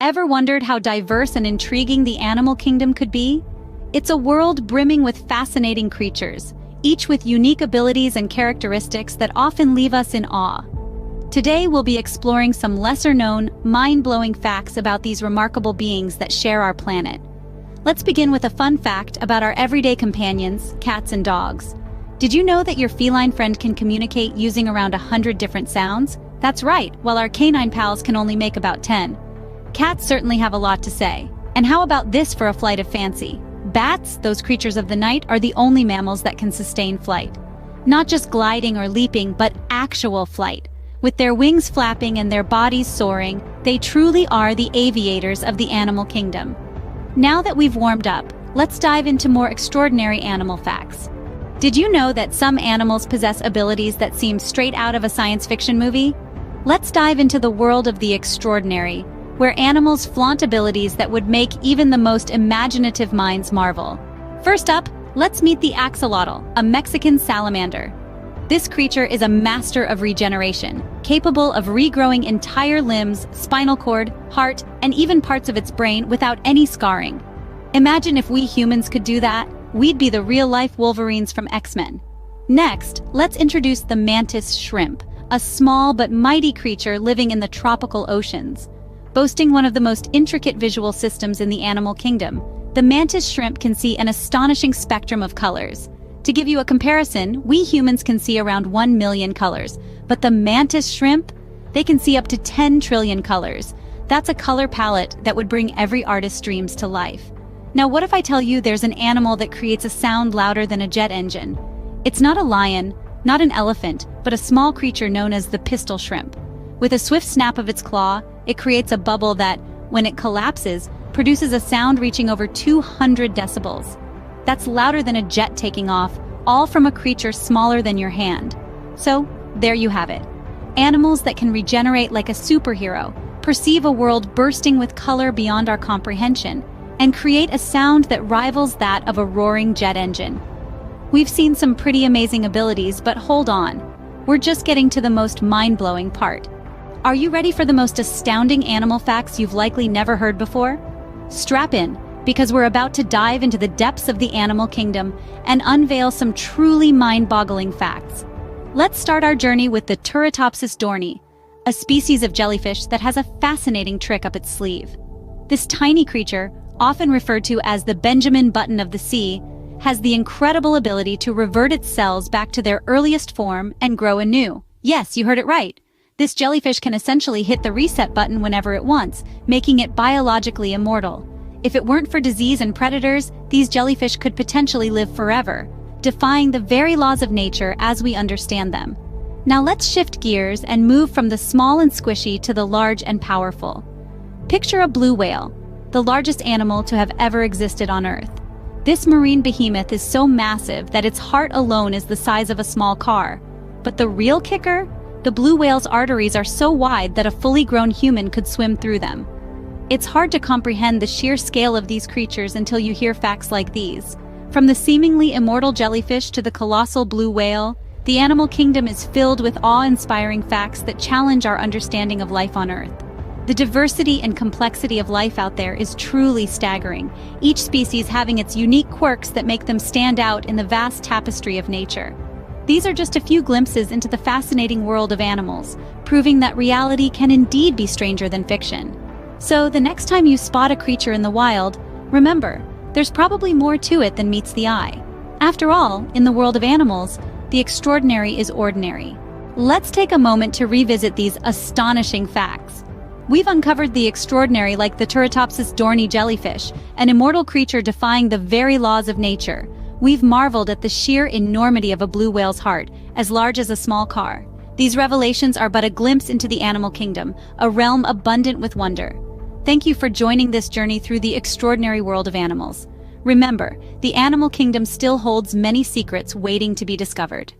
Ever wondered how diverse and intriguing the animal kingdom could be? It's a world brimming with fascinating creatures, each with unique abilities and characteristics that often leave us in awe. Today we'll be exploring some lesser-known, mind-blowing facts about these remarkable beings that share our planet. Let's begin with a fun fact about our everyday companions, cats and dogs. Did you know that your feline friend can communicate using around 100 different sounds? That's right, while our canine pals can only make about 10. Cats certainly have a lot to say. And how about this for a flight of fancy? Bats, those creatures of the night, are the only mammals that can sustain flight. Not just gliding or leaping, but actual flight. With their wings flapping and their bodies soaring, they truly are the aviators of the animal kingdom. Now that we've warmed up, let's dive into more extraordinary animal facts. Did you know that some animals possess abilities that seem straight out of a science fiction movie? Let's dive into the world of the extraordinary, where animals flaunt abilities that would make even the most imaginative minds marvel. First up, let's meet the axolotl, a Mexican salamander. This creature is a master of regeneration, capable of regrowing entire limbs, spinal cord, heart, and even parts of its brain without any scarring. Imagine if we humans could do that. We'd be the real-life Wolverines from X-Men. Next, let's introduce the mantis shrimp, a small but mighty creature living in the tropical oceans. Boasting one of the most intricate visual systems in the animal kingdom, the mantis shrimp can see an astonishing spectrum of colors. To give you a comparison, we humans can see around 1 million colors, but the mantis shrimp, they can see up to 10 trillion colors. That's a color palette that would bring every artist's dreams to life. Now, what if I tell you there's an animal that creates a sound louder than a jet engine? It's not a lion, not an elephant, but a small creature known as the pistol shrimp. With a swift snap of its claw, it creates a bubble that, when it collapses, produces a sound reaching over 200 decibels. That's louder than a jet taking off, all from a creature smaller than your hand. So, there you have it. Animals that can regenerate like a superhero, perceive a world bursting with color beyond our comprehension, and create a sound that rivals that of a roaring jet engine. We've seen some pretty amazing abilities, but hold on. We're just getting to the most mind-blowing part. Are you ready for the most astounding animal facts you've likely never heard before? Strap in, because we're about to dive into the depths of the animal kingdom and unveil some truly mind-boggling facts. Let's start our journey with the Turritopsis dohrnii, a species of jellyfish that has a fascinating trick up its sleeve. This tiny creature, often referred to as the Benjamin Button of the sea, has the incredible ability to revert its cells back to their earliest form and grow anew. Yes, you heard it right. This jellyfish can essentially hit the reset button whenever it wants, making it biologically immortal. If it weren't for disease and predators, these jellyfish could potentially live forever, defying the very laws of nature as we understand them. Now let's shift gears and move from the small and squishy to the large and powerful. Picture a blue whale, the largest animal to have ever existed on Earth. This marine behemoth is so massive that its heart alone is the size of a small car. But the real kicker? The blue whale's arteries are so wide that a fully grown human could swim through them. It's hard to comprehend the sheer scale of these creatures until you hear facts like these. From the seemingly immortal jellyfish to the colossal blue whale, the animal kingdom is filled with awe-inspiring facts that challenge our understanding of life on Earth. The diversity and complexity of life out there is truly staggering, each species having its unique quirks that make them stand out in the vast tapestry of nature. These are just a few glimpses into the fascinating world of animals, proving that reality can indeed be stranger than fiction. So, the next time you spot a creature in the wild, remember, there's probably more to it than meets the eye. After all, in the world of animals, the extraordinary is ordinary. Let's take a moment to revisit these astonishing facts. We've uncovered the extraordinary like the Turritopsis dohrnii jellyfish, an immortal creature defying the very laws of nature. We've marveled at the sheer enormity of a blue whale's heart, as large as a small car. These revelations are but a glimpse into the animal kingdom, a realm abundant with wonder. Thank you for joining this journey through the extraordinary world of animals. Remember, the animal kingdom still holds many secrets waiting to be discovered.